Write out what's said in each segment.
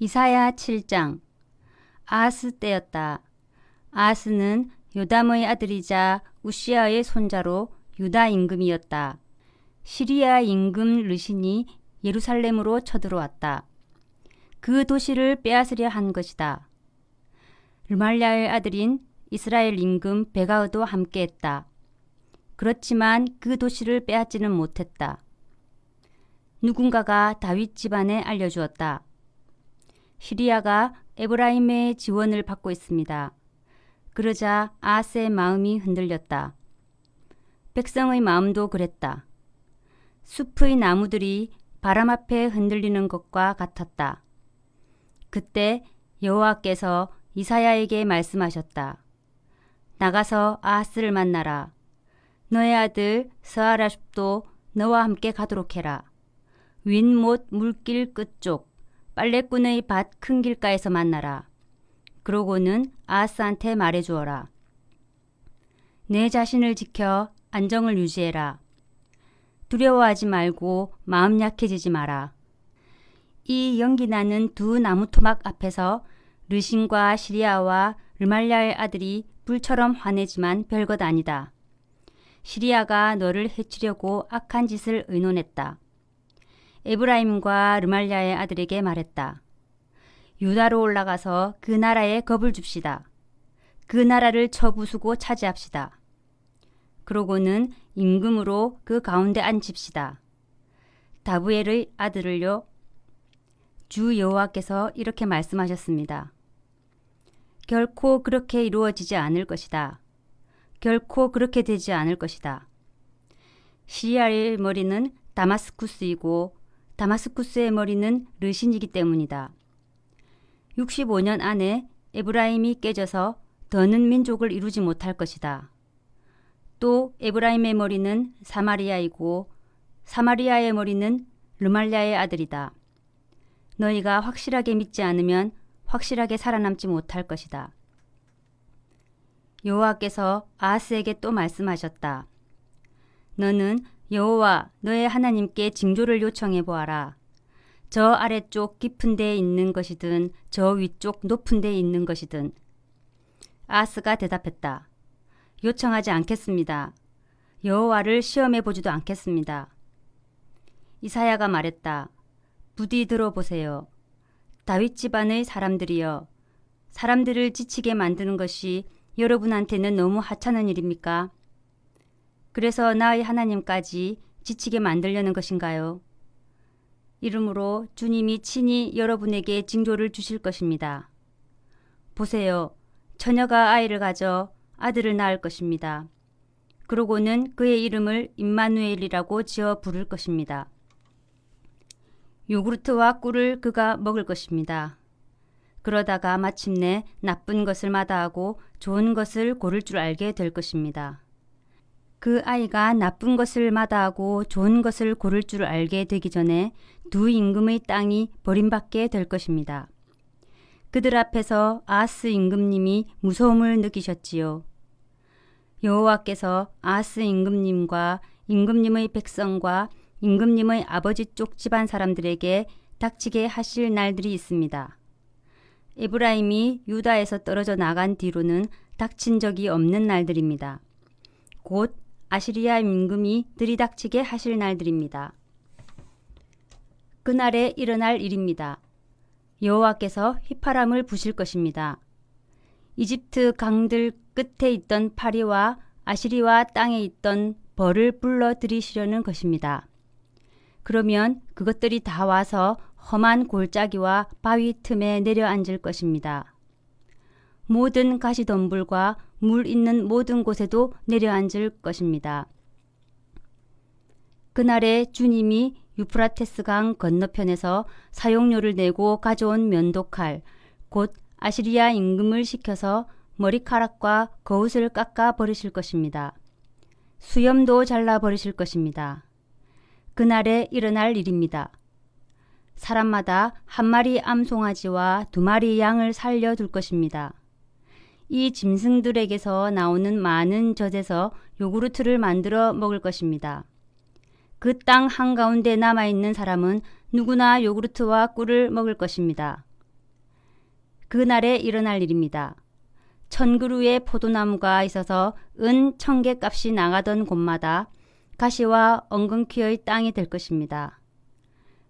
이사야 7장. 아하스 때였다. 아하스는 요담의 아들이자 우시아의 손자로 유다 임금이었다. 시리아 임금 르신이 예루살렘으로 쳐들어왔다. 그 도시를 빼앗으려 한 것이다. 르말랴의 아들인 이스라엘 임금 베가흐도 함께했다. 그렇지만 그 도시를 빼앗지는 못했다. 누군가가 다윗 집안에 알려주었다. 시리아가 에브라임의 지원을 받고 있습니다. 그러자 아하스의 마음이 흔들렸다. 백성의 마음도 그랬다. 숲의 나무들이 바람 앞에 흔들리는 것과 같았다. 그때 여호와께서 이사야에게 말씀하셨다. 나가서 아하스를 만나라. 너의 아들 스아라숩도 너와 함께 가도록 해라. 윈못 물길 끝쪽 빨래꾼의 밭 큰 길가에서 만나라. 그러고는 아하스한테 말해주어라. 내 자신을 지켜 안정을 유지해라. 두려워하지 말고 마음 약해지지 마라. 이 연기 나는 두 나무 토막 앞에서 르신과 시리아와 르말랴의 아들이 불처럼 화내지만 별것 아니다. 시리아가 너를 해치려고 악한 짓을 의논했다. 에브라임과 르말랴의 아들에게 말했다. 유다로 올라가서 그 나라에 겁을 줍시다. 그 나라를 쳐부수고 차지합시다. 그러고는 임금으로 그 가운데 앉힙시다. 다부엘의 아들을요. 주 여호와께서 이렇게 말씀하셨습니다. 결코 그렇게 이루어지지 않을 것이다. 결코 그렇게 되지 않을 것이다. 시리아의 머리는 다마스쿠스이고 다마스쿠스의 머리는 르신이기 때문이다. 65년 안에 에브라임이 깨져서 더는 민족을 이루지 못할 것이다. 또 에브라임의 머리는 사마리아이고 사마리아의 머리는 르말랴의 아들이다. 너희가 확실하게 믿지 않으면 확실하게 살아남지 못할 것이다. 여호와께서 아하스에게 또 말씀하셨다. 너는 여호와 너의 하나님께 징조를 요청해 보아라. 저 아래쪽 깊은 데에 있는 것이든 저 위쪽 높은 데에 있는 것이든. 아하스가 대답했다. 요청하지 않겠습니다. 여호와를 시험해 보지도 않겠습니다. 이사야가 말했다. 부디 들어보세요. 다윗 집안의 사람들이여. 사람들을 지치게 만드는 것이 여러분한테는 너무 하찮은 일입니까? 그래서 나의 하나님까지 지치게 만들려는 것인가요? 이러므로 주님이 친히 여러분에게 징조를 주실 것입니다. 보세요. 처녀가 아이를 가져 아들을 낳을 것입니다. 그러고는 그의 이름을 임마누엘이라고 지어 부를 것입니다. 요구르트와 꿀을 그가 먹을 것입니다. 그러다가 마침내 나쁜 것을 마다하고 좋은 것을 고를 줄 알게 될 것입니다. 그 아이가 나쁜 것을 마다하고 좋은 것을 고를 줄 알게 되기 전에 두 임금의 땅이 버림받게 될 것입니다. 그들 앞에서 아하스 임금님이 무서움을 느끼셨지요. 여호와께서 아하스 임금님과 임금님의 백성과 임금님의 아버지 쪽 집안 사람들에게 닥치게 하실 날들이 있습니다. 에브라임이 유다에서 떨어져 나간 뒤로는 닥친 적이 없는 날들입니다. 곧 아시리아 임금이 들이닥치게 하실 날들입니다. 그날에 일어날 일입니다. 여호와께서 휘파람을 부실 것입니다. 이집트 강들 끝에 있던 파리와 아시리와 땅에 있던 벌을 불러 들이시려는 것입니다. 그러면 그것들이 다 와서 험한 골짜기와 바위 틈에 내려앉을 것입니다. 모든 가시덤불과 물 있는 모든 곳에도 내려앉을 것입니다. 그날에 주님이 유프라테스 강 건너편에서 사용료를 내고 가져온 면도칼, 곧 아시리아 임금을 시켜서 머리카락과 거웃을 깎아 버리실 것입니다. 수염도 잘라 버리실 것입니다. 그날에 일어날 일입니다. 사람마다 한 마리 암송아지와 두 마리 양을 살려둘 것입니다. 이 짐승들에게서 나오는 많은 젖에서 요구르트를 만들어 먹을 것입니다. 그 땅 한가운데 남아있는 사람은 누구나 요구르트와 꿀을 먹을 것입니다. 그날에 일어날 일입니다. 1000그루의 포도나무가 있어서 은 1000개 값이 나가던 곳마다 가시와 엉겅퀴의 땅이 될 것입니다.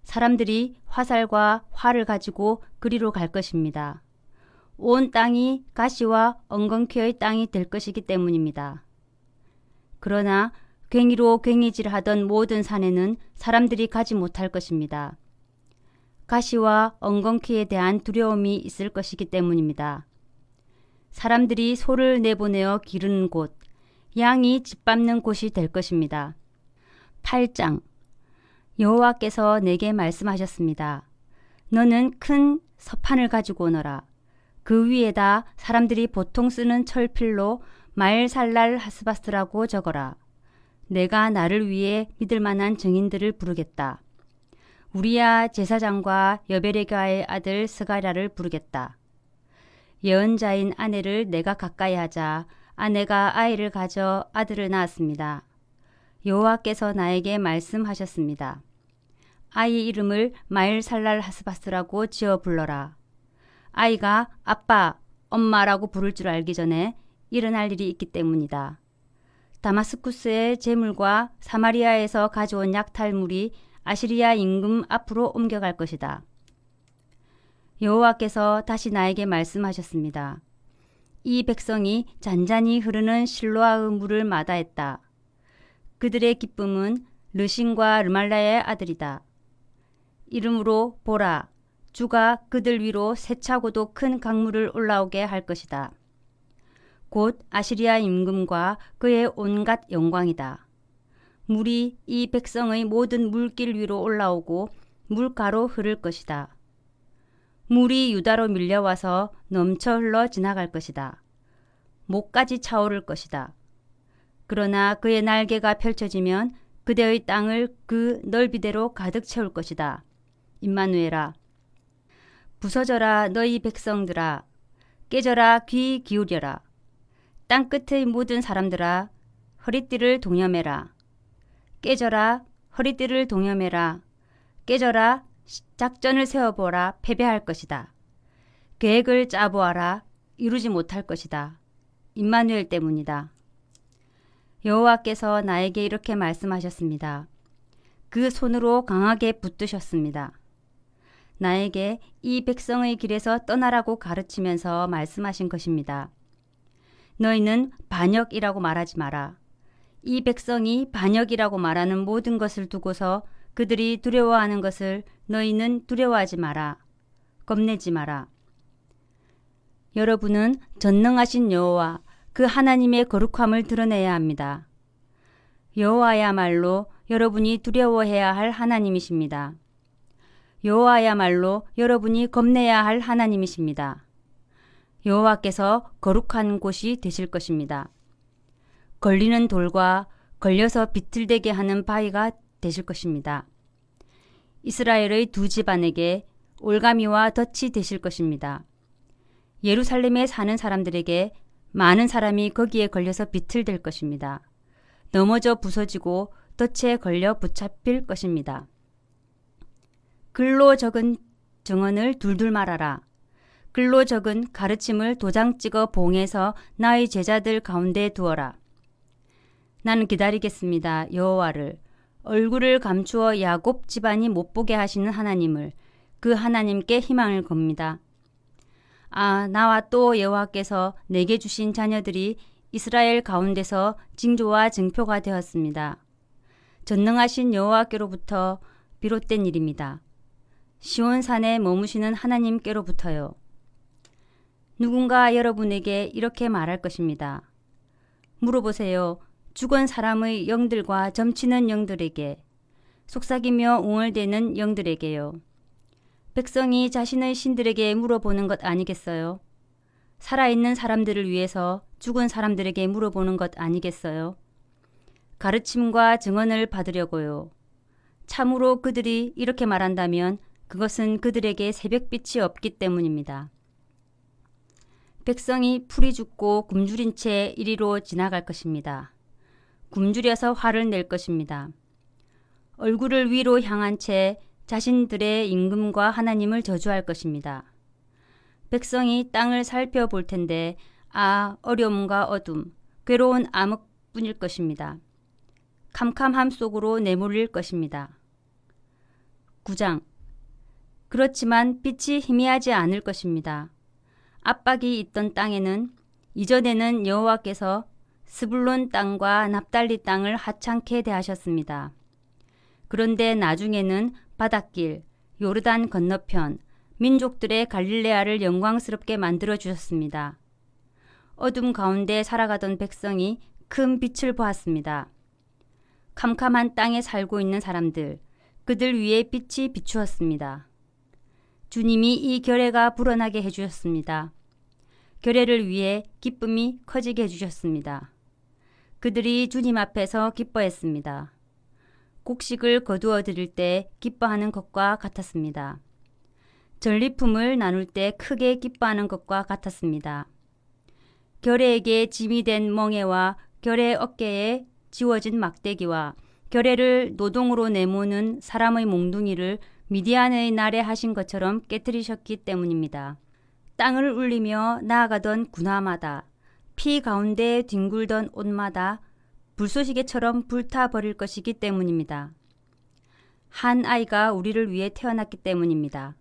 사람들이 화살과 활을 가지고 그리로 갈 것입니다. 온 땅이 가시와 엉겅퀴의 땅이 될 것이기 때문입니다. 그러나 괭이로 괭이질하던 모든 산에는 사람들이 가지 못할 것입니다. 가시와 엉겅퀴에 대한 두려움이 있을 것이기 때문입니다. 사람들이 소를 내보내어 기르는 곳, 양이 짓밟는 곳이 될 것입니다. 8장. 여호와께서 내게 말씀하셨습니다. 너는 큰 서판을 가지고 오너라. 그 위에다 사람들이 보통 쓰는 철필로 마일살랄 하스바스라고 적어라. 내가 나를 위해 믿을 만한 증인들을 부르겠다. 우리야 제사장과 여베레가의 아들 스가랴를 부르겠다. 예언자인 아내를 내가 가까이 하자 아내가 아이를 가져 아들을 낳았습니다. 여호와께서 나에게 말씀하셨습니다. 아이 이름을 마일살랄 하스바스라고 지어 불러라. 아이가 아빠, 엄마라고 부를 줄 알기 전에 일어날 일이 있기 때문이다. 다마스쿠스의 제물과 사마리아에서 가져온 약탈물이 아시리아 임금 앞으로 옮겨갈 것이다. 여호와께서 다시 나에게 말씀하셨습니다. 이 백성이 잔잔히 흐르는 실로아의 물을 마다했다. 그들의 기쁨은 르신과 르말라의 아들이다. 이름으로 보라, 주가 그들 위로 세차고도 큰 강물을 올라오게 할 것이다. 곧 아시리아 임금과 그의 온갖 영광이다. 물이 이 백성의 모든 물길 위로 올라오고 물가로 흐를 것이다. 물이 유다로 밀려와서 넘쳐 흘러 지나갈 것이다. 목까지 차오를 것이다. 그러나 그의 날개가 펼쳐지면 그대의 땅을 그 넓이대로 가득 채울 것이다. 임마누엘아, 부서져라 너희 백성들아, 깨져라 귀 기울여라. 땅끝의 모든 사람들아, 허리띠를 동여매라. 깨져라 허리띠를 동여매라. 깨져라 작전을 세워보라. 패배할 것이다. 계획을 짜보아라. 이루지 못할 것이다. 임마누엘 때문이다. 여호와께서 나에게 이렇게 말씀하셨습니다. 그 손으로 강하게 붙드셨습니다. 나에게 이 백성의 길에서 떠나라고 가르치면서 말씀하신 것입니다. 너희는 반역이라고 말하지 마라. 이 백성이 반역이라고 말하는 모든 것을 두고서 그들이 두려워하는 것을 너희는 두려워하지 마라. 겁내지 마라. 여러분은 전능하신 여호와 그 하나님의 거룩함을 드러내야 합니다. 여호와야말로 여러분이 두려워해야 할 하나님이십니다. 여호와야말로 여러분이 겁내야 할 하나님이십니다. 여호와께서 거룩한 곳이 되실 것입니다. 걸리는 돌과 걸려서 비틀대게 하는 바위가 되실 것입니다. 이스라엘의 두 집안에게 올가미와 덫이 되실 것입니다. 예루살렘에 사는 사람들에게 많은 사람이 거기에 걸려서 비틀댈 것입니다. 넘어져 부서지고 덫에 걸려 붙잡힐 것입니다. 글로 적은 증언을 둘둘 말하라. 글로 적은 가르침을 도장 찍어 봉해서 나의 제자들 가운데 두어라. 나는 기다리겠습니다. 여호와를, 얼굴을 감추어 야곱 집안이 못 보게 하시는 하나님을, 그 하나님께 희망을 겁니다. 아, 나와 또 여호와께서 내게 주신 자녀들이 이스라엘 가운데서 징조와 증표가 되었습니다. 전능하신 여호와께로부터 비롯된 일입니다. 시온산에 머무시는 하나님께로부터요. 누군가 여러분에게 이렇게 말할 것입니다. 물어보세요. 죽은 사람의 영들과 점치는 영들에게, 속삭이며 웅얼대는 영들에게요. 백성이 자신의 신들에게 물어보는 것 아니겠어요? 살아있는 사람들을 위해서 죽은 사람들에게 물어보는 것 아니겠어요? 가르침과 증언을 받으려고요. 참으로 그들이 이렇게 말한다면 그것은 그들에게 새벽빛이 없기 때문입니다. 백성이 풀이 죽고 굶주린 채 이리로 지나갈 것입니다. 굶주려서 화를 낼 것입니다. 얼굴을 위로 향한 채 자신들의 임금과 하나님을 저주할 것입니다. 백성이 땅을 살펴볼 텐데 어려움과 어둠, 괴로운 암흑뿐일 것입니다. 캄캄함 속으로 내몰릴 것입니다. 9장. 그렇지만 빛이 희미하지 않을 것입니다. 압박이 있던 땅에는 이전에는 여호와께서 스불론 땅과 납달리 땅을 하찮게 대하셨습니다. 그런데 나중에는 바닷길, 요르단 건너편, 민족들의 갈릴레아를 영광스럽게 만들어 주셨습니다. 어둠 가운데 살아가던 백성이 큰 빛을 보았습니다. 캄캄한 땅에 살고 있는 사람들, 그들 위에 빛이 비추었습니다. 주님이 이 결례가 불어나게 해주셨습니다. 결례를 위해 기쁨이 커지게 해주셨습니다. 그들이 주님 앞에서 기뻐했습니다. 곡식을 거두어 드릴 때 기뻐하는 것과 같았습니다. 전리품을 나눌 때 크게 기뻐하는 것과 같았습니다. 결례에게 짐이 된 멍에와 결례 어깨에 지워진 막대기와 결례를 노동으로 내모는 사람의 몽둥이를 미디안의 날에 하신 것처럼 깨뜨리셨기 때문입니다. 땅을 울리며 나아가던 군화마다 피 가운데 뒹굴던 옷마다 불쏘시개처럼 불타버릴 것이기 때문입니다. 한 아이가 우리를 위해 태어났기 때문입니다.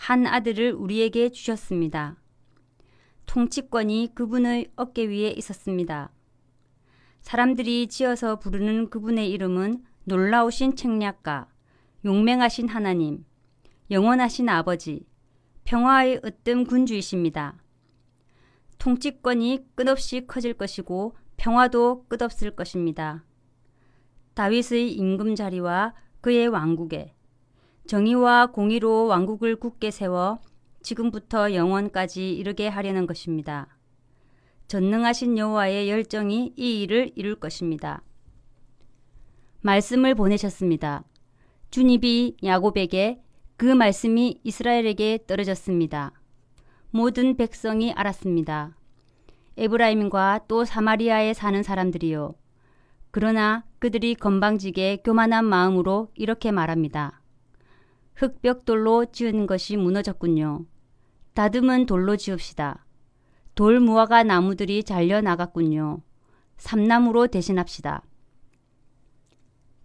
한 아들을 우리에게 주셨습니다. 통치권이 그분의 어깨 위에 있었습니다. 사람들이 지어서 부르는 그분의 이름은 놀라우신 책략가, 용맹하신 하나님, 영원하신 아버지, 평화의 으뜸 군주이십니다. 통치권이 끝없이 커질 것이고 평화도 끝없을 것입니다. 다윗의 임금 자리와 그의 왕국에 정의와 공의로 왕국을 굳게 세워 지금부터 영원까지 이르게 하려는 것입니다. 전능하신 여호와의 열정이 이 일을 이룰 것입니다. 말씀을 보내셨습니다. 주님이 야곱에게 그 말씀이 이스라엘에게 떨어졌습니다. 모든 백성이 알았습니다. 에브라임과 또 사마리아에 사는 사람들이요. 그러나 그들이 건방지게 교만한 마음으로 이렇게 말합니다. 흙벽돌로 지은 것이 무너졌군요. 다듬은 돌로 지읍시다. 돌 무화과 나무들이 잘려나갔군요. 삼나무로 대신합시다.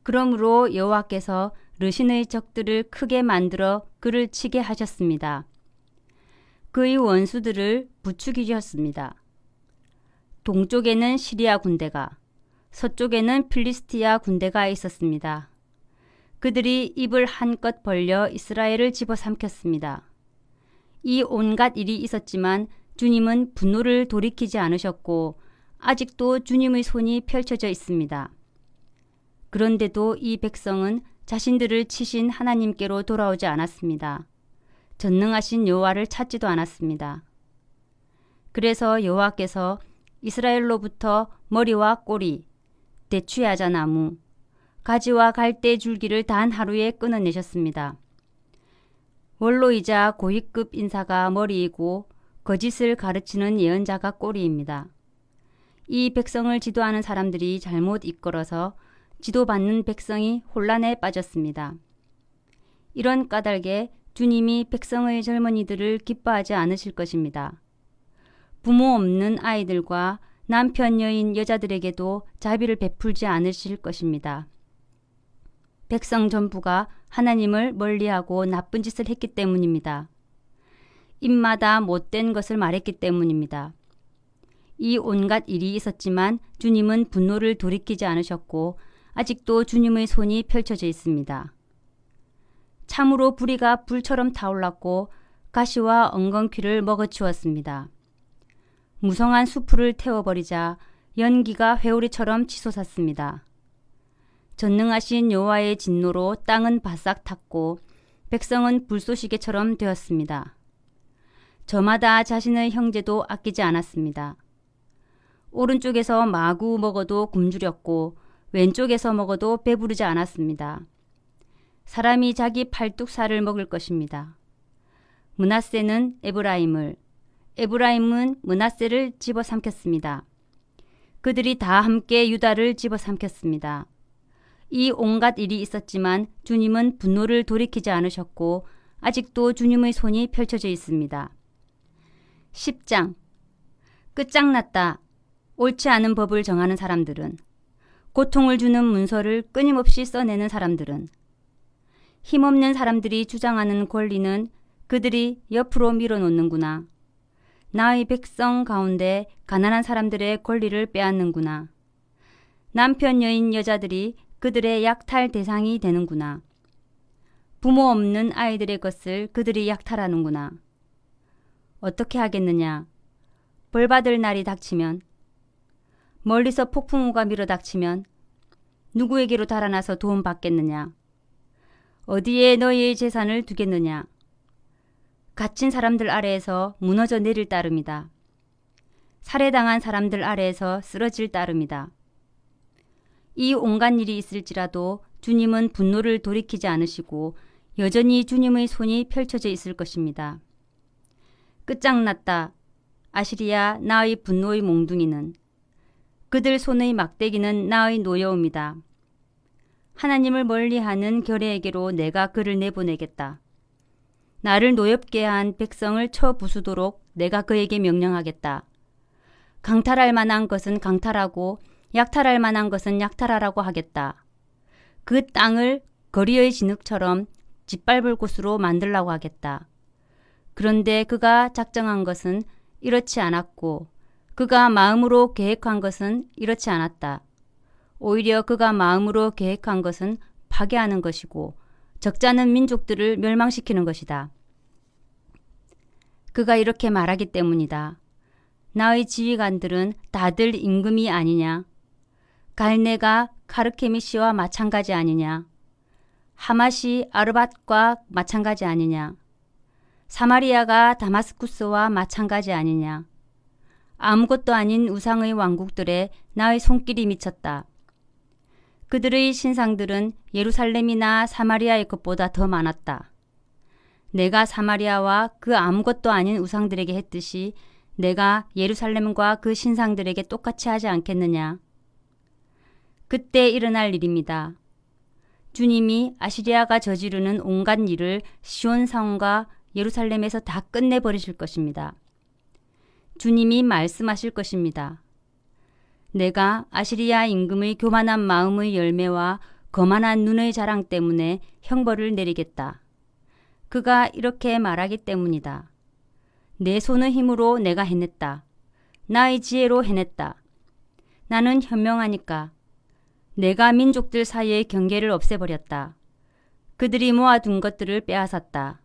그러므로 여호와께서 르신의 적들을 크게 만들어 그를 치게 하셨습니다. 그의 원수들을 부추기셨습니다. 동쪽에는 시리아 군대가, 서쪽에는 필리스티아 군대가 있었습니다. 그들이 입을 한껏 벌려 이스라엘을 집어삼켰습니다. 이 온갖 일이 있었지만 주님은 분노를 돌이키지 않으셨고 아직도 주님의 손이 펼쳐져 있습니다. 그런데도 이 백성은 자신들을 치신 하나님께로 돌아오지 않았습니다. 전능하신 여호와를 찾지도 않았습니다. 그래서 여호와께서 이스라엘로부터 머리와 꼬리, 대추야자 나무, 가지와 갈대 줄기를 단 하루에 끊어내셨습니다. 원로이자 고위급 인사가 머리이고 거짓을 가르치는 예언자가 꼬리입니다. 이 백성을 지도하는 사람들이 잘못 이끌어서 지도받는 백성이 혼란에 빠졌습니다. 이런 까닭에 주님이 백성의 젊은이들을 기뻐하지 않으실 것입니다. 부모 없는 아이들과 남편 여인 여자들에게도 자비를 베풀지 않으실 것입니다. 백성 전부가 하나님을 멀리하고 나쁜 짓을 했기 때문입니다. 입마다 못된 것을 말했기 때문입니다. 이 온갖 일이 있었지만 주님은 분노를 돌이키지 않으셨고 아직도 주님의 손이 펼쳐져 있습니다. 참으로 불의가 불처럼 타올랐고 가시와 엉겅퀴를 먹어치웠습니다. 무성한 수풀을 태워버리자 연기가 회오리처럼 치솟았습니다. 전능하신 여호와의 진노로 땅은 바싹 탔고 백성은 불쏘시개처럼 되었습니다. 저마다 자신의 형제도 아끼지 않았습니다. 오른쪽에서 마구 먹어도 굶주렸고 왼쪽에서 먹어도 배부르지 않았습니다. 사람이 자기 팔뚝살을 먹을 것입니다. 므낫세는 에브라임을, 에브라임은 므낫세를 집어삼켰습니다. 그들이 다 함께 유다를 집어삼켰습니다. 이 온갖 일이 있었지만 주님은 분노를 돌이키지 않으셨고 아직도 주님의 손이 펼쳐져 있습니다. 10장. 끝장났다. 옳지 않은 법을 정하는 사람들은, 고통을 주는 문서를 끊임없이 써내는 사람들은, 힘없는 사람들이 주장하는 권리는 그들이 옆으로 밀어놓는구나. 나의 백성 가운데 가난한 사람들의 권리를 빼앗는구나. 남편 여인 여자들이 그들의 약탈 대상이 되는구나. 부모 없는 아이들의 것을 그들이 약탈하는구나. 어떻게 하겠느냐? 벌받을 날이 닥치면, 멀리서 폭풍우가 밀어닥치면 누구에게로 달아나서 도움 받겠느냐? 어디에 너희의 재산을 두겠느냐? 갇힌 사람들 아래에서 무너져 내릴 따름이다. 살해당한 사람들 아래에서 쓰러질 따름이다. 이 온갖 일이 있을지라도 주님은 분노를 돌이키지 않으시고 여전히 주님의 손이 펼쳐져 있을 것입니다. 끝장났다. 아시리야 나의 분노의 몽둥이는, 그들 손의 막대기는 나의 노여움이다. 하나님을 멀리하는 결의에게로 내가 그를 내보내겠다. 나를 노엽게 한 백성을 쳐 부수도록 내가 그에게 명령하겠다. 강탈할 만한 것은 강탈하고 약탈할 만한 것은 약탈하라고 하겠다. 그 땅을 거리의 진흙처럼 짓밟을 곳으로 만들라고 하겠다. 그런데 그가 작정한 것은 이렇지 않았고 그가 마음으로 계획한 것은 이렇지 않았다. 오히려 그가 마음으로 계획한 것은 파괴하는 것이고 적잖은 민족들을 멸망시키는 것이다. 그가 이렇게 말하기 때문이다. 나의 지휘관들은 다들 임금이 아니냐? 갈네가 카르케미시와 마찬가지 아니냐? 하맛이 아르밧과 마찬가지 아니냐? 사마리아가 다마스쿠스와 마찬가지 아니냐? 아무것도 아닌 우상의 왕국들에 나의 손길이 미쳤다. 그들의 신상들은 예루살렘이나 사마리아의 것보다 더 많았다. 내가 사마리아와 그 아무것도 아닌 우상들에게 했듯이 내가 예루살렘과 그 신상들에게 똑같이 하지 않겠느냐? 그때 일어날 일입니다. 주님이 아시리아가 저지르는 온갖 일을 시온산과 예루살렘에서 다 끝내버리실 것입니다. 주님이 말씀하실 것입니다. 내가 아시리아 임금의 교만한 마음의 열매와 거만한 눈의 자랑 때문에 형벌을 내리겠다. 그가 이렇게 말하기 때문이다. 내 손의 힘으로 내가 해냈다. 나의 지혜로 해냈다. 나는 현명하니까. 내가 민족들 사이의 경계를 없애버렸다. 그들이 모아둔 것들을 빼앗았다.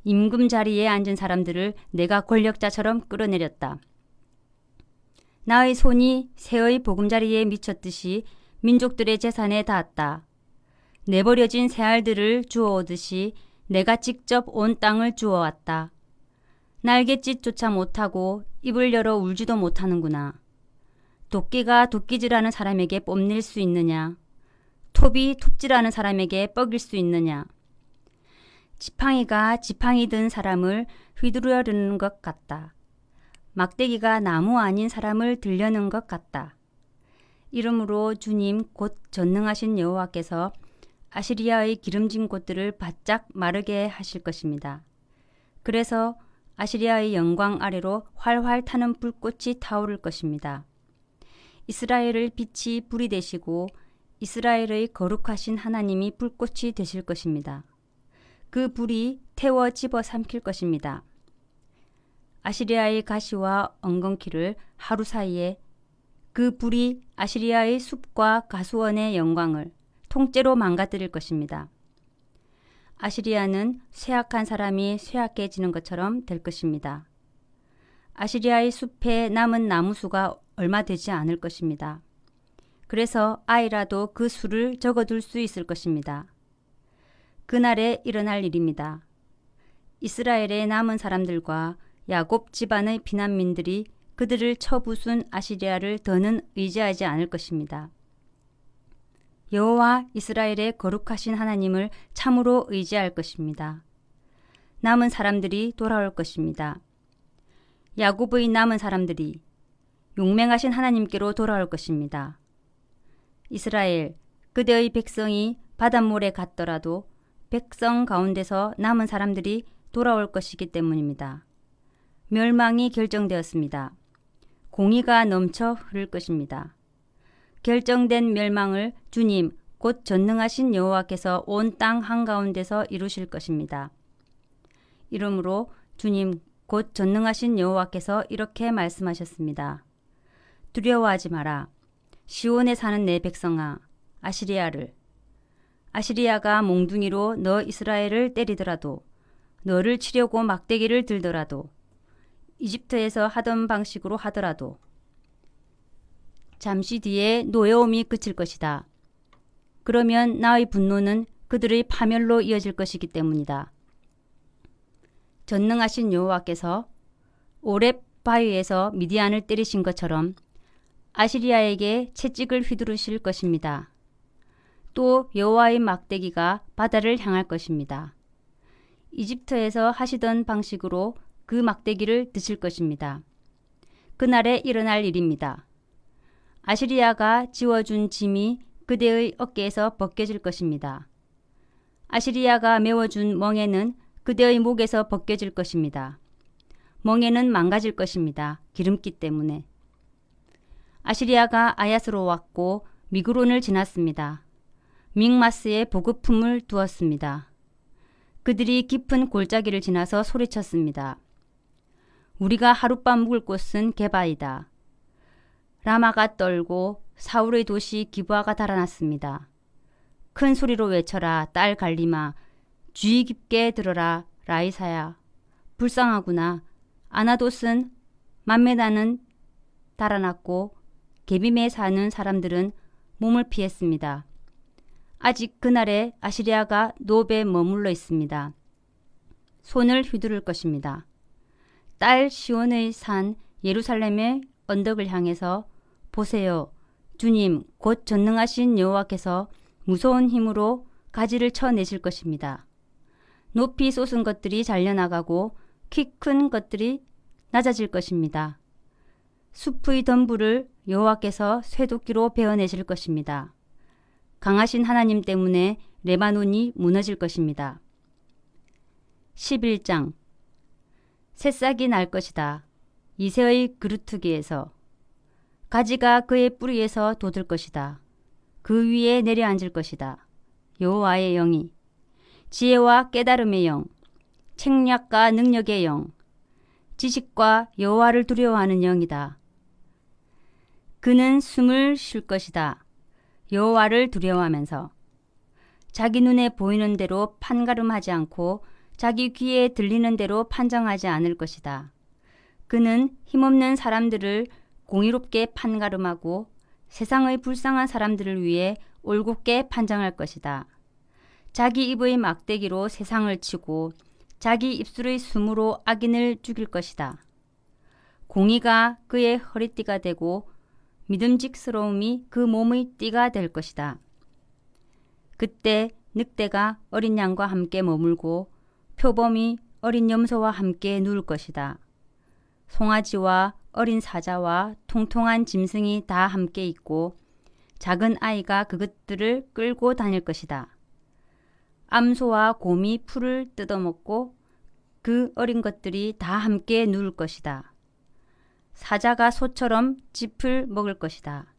임금 자리에 앉은 사람들을 내가 권력자처럼 끌어내렸다. 나의 손이 새의 보금자리에 미쳤듯이 민족들의 재산에 닿았다. 내버려진 새알들을 주워오듯이 내가 직접 온 땅을 주워왔다. 날갯짓조차 못하고 입을 열어 울지도 못하는구나. 도끼가 도끼질하는 사람에게 뽐낼 수 있느냐? 톱이 톱질하는 사람에게 뻐길 수 있느냐? 지팡이가 지팡이 든 사람을 휘두르려는 것 같다. 막대기가 나무 아닌 사람을 들려는 것 같다. 이러므로 주님 곧 전능하신 여호와께서 아시리아의 기름진 곳들을 바짝 마르게 하실 것입니다. 그래서 아시리아의 영광 아래로 활활 타는 불꽃이 타오를 것입니다. 이스라엘의 빛이 불이 되시고 이스라엘의 거룩하신 하나님이 불꽃이 되실 것입니다. 그 불이 태워 집어삼킬 것입니다. 아시리아의 가시와 엉겅퀴를 하루 사이에 그 불이 아시리아의 숲과 가수원의 영광을 통째로 망가뜨릴 것입니다. 아시리아는 쇠약한 사람이 쇠약해지는 것처럼 될 것입니다. 아시리아의 숲에 남은 나무수가 얼마 되지 않을 것입니다. 그래서 아이라도 그 수를 적어둘 수 있을 것입니다. 그날에 일어날 일입니다. 이스라엘의 남은 사람들과 야곱 집안의 피난민들이 그들을 쳐부순 아시리아를 더는 의지하지 않을 것입니다. 여호와 이스라엘의 거룩하신 하나님을 참으로 의지할 것입니다. 남은 사람들이 돌아올 것입니다. 야곱의 남은 사람들이 용맹하신 하나님께로 돌아올 것입니다. 이스라엘, 그대의 백성이 바닷물에 갔더라도 백성 가운데서 남은 사람들이 돌아올 것이기 때문입니다. 멸망이 결정되었습니다. 공의가 넘쳐 흐를 것입니다. 결정된 멸망을 주님 곧 전능하신 여호와께서 온 땅 한가운데서 이루실 것입니다. 이러므로 주님 곧 전능하신 여호와께서 이렇게 말씀하셨습니다. 두려워하지 마라. 시온에 사는 내 백성아, 아시리아가 몽둥이로 너 이스라엘을 때리더라도, 너를 치려고 막대기를 들더라도, 이집트에서 하던 방식으로 하더라도 잠시 뒤에 노여움이 그칠 것이다. 그러면 나의 분노는 그들의 파멸로 이어질 것이기 때문이다. 전능하신 여호와께서 오렙 바위에서 미디안을 때리신 것처럼 아시리아에게 채찍을 휘두르실 것입니다. 또 여호와의 막대기가 바다를 향할 것입니다. 이집트에서 하시던 방식으로 그 막대기를 드실 것입니다. 그날에 일어날 일입니다. 아시리아가 지워준 짐이 그대의 어깨에서 벗겨질 것입니다. 아시리아가 메워준 멍에는 그대의 목에서 벗겨질 것입니다. 멍에는 망가질 것입니다. 기름기 때문에. 아시리아가 아야스로 왔고 미그론을 지났습니다. 믹마스에 보급품을 두었습니다. 그들이 깊은 골짜기를 지나서 소리쳤습니다. 우리가 하룻밤 묵을 곳은 게바이다. 라마가 떨고 사울의 도시 기브아가 달아났습니다. 큰 소리로 외쳐라 딸 갈리마. 주의 깊게 들어라 라이사야. 불쌍하구나. 아나돗은 만메다는 달아났고 게빔에 사는 사람들은 몸을 피했습니다. 아직 그날에 아시리아가 노베에 머물러 있습니다. 손을 휘두를 것입니다. 딸 시온의 산 예루살렘의 언덕을 향해서 보세요. 주님 곧 전능하신 여호와께서 무서운 힘으로 가지를 쳐내실 것입니다. 높이 솟은 것들이 잘려나가고 키 큰 것들이 낮아질 것입니다. 숲의 덤불을 여호와께서 쇠도끼로 베어내실 것입니다. 강하신 하나님 때문에 레바논이 무너질 것입니다. 11장 새싹이 날 것이다. 이새의 그루트기에서 가지가 그의 뿌리에서 돋을 것이다. 그 위에 내려앉을 것이다. 여호와의 영이 지혜와 깨달음의 영, 책략과 능력의 영, 지식과 여호와를 두려워하는 영이다. 그는 숨을 쉴 것이다. 여호와를 두려워하면서 자기 눈에 보이는 대로 판가름하지 않고 자기 귀에 들리는 대로 판정하지 않을 것이다. 그는 힘없는 사람들을 공의롭게 판가름하고 세상의 불쌍한 사람들을 위해 올곧게 판정할 것이다. 자기 입의 막대기로 세상을 치고 자기 입술의 숨으로 악인을 죽일 것이다. 공의가 그의 허리띠가 되고 믿음직스러움이 그 몸의 띠가 될 것이다. 그때 늑대가 어린 양과 함께 머물고 표범이 어린 염소와 함께 누울 것이다. 송아지와 어린 사자와 통통한 짐승이 다 함께 있고 작은 아이가 그것들을 끌고 다닐 것이다. 암소와 곰이 풀을 뜯어먹고 그 어린 것들이 다 함께 누울 것이다. 사자가 소처럼 짚을 먹을 것이다.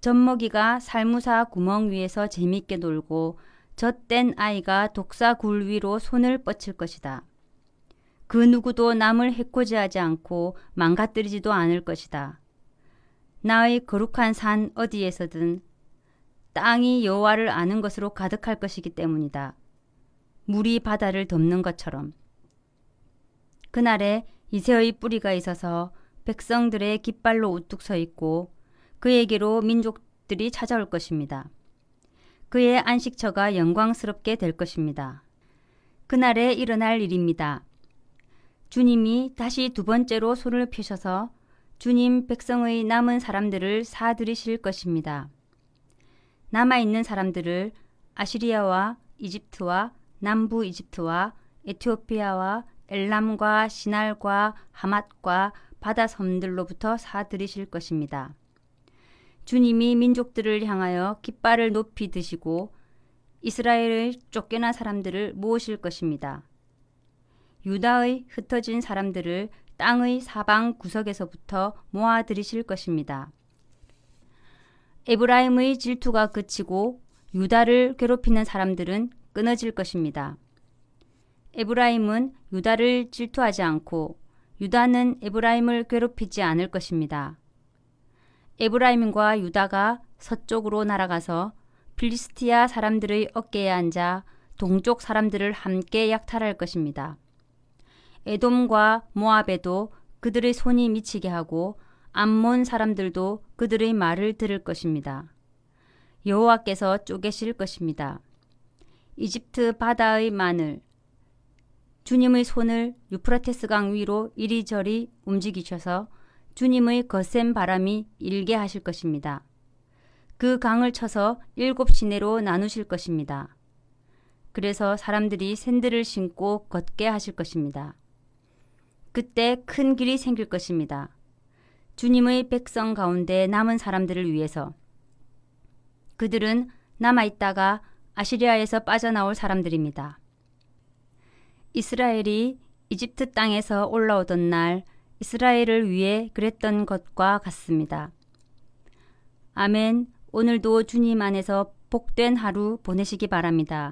젖먹이가 살무사 구멍 위에서 재미있게 놀고 젖된 아이가 독사 굴 위로 손을 뻗칠 것이다. 그 누구도 남을 해코지하지 않고 망가뜨리지도 않을 것이다. 나의 거룩한 산 어디에서든 땅이 여호와를 아는 것으로 가득할 것이기 때문이다. 물이 바다를 덮는 것처럼. 그날에 이새의 뿌리가 있어서 백성들의 깃발로 우뚝 서 있고 그에게로 민족들이 찾아올 것입니다. 그의 안식처가 영광스럽게 될 것입니다. 그날에 일어날 일입니다. 주님이 다시 두 번째로 손을 펴셔서 주님 백성의 남은 사람들을 사들이실 것입니다. 남아있는 사람들을 아시리아와 이집트와 남부 이집트와 에티오피아와 엘람과 시날과 하맛과 바다 섬들로부터 사들이실 것입니다. 주님이 민족들을 향하여 깃발을 높이 드시고 이스라엘의 쫓겨난 사람들을 모으실 것입니다. 유다의 흩어진 사람들을 땅의 사방 구석에서부터 모아 들이실 것입니다. 에브라임의 질투가 그치고 유다를 괴롭히는 사람들은 끊어질 것입니다. 에브라임은 유다를 질투하지 않고 유다는 에브라임을 괴롭히지 않을 것입니다. 에브라임과 유다가 서쪽으로 날아가서 필리스티아 사람들의 어깨에 앉아 동쪽 사람들을 함께 약탈할 것입니다. 에돔과 모압에도 그들의 손이 미치게 하고 암몬 사람들도 그들의 말을 들을 것입니다. 여호와께서 쪼개실 것입니다. 이집트 바다의 마늘, 주님의 손을 유프라테스 강 위로 이리저리 움직이셔서 주님의 거센 바람이 일게 하실 것입니다. 그 강을 쳐서 7 시내로 나누실 것입니다. 그래서 사람들이 샌들을 신고 걷게 하실 것입니다. 그때 큰 길이 생길 것입니다. 주님의 백성 가운데 남은 사람들을 위해서. 그들은 남아있다가 아시리아에서 빠져나올 사람들입니다. 이스라엘이 이집트 땅에서 올라오던 날 이스라엘을 위해 그랬던 것과 같습니다. 아멘. 오늘도 주님 안에서 복된 하루 보내시기 바랍니다.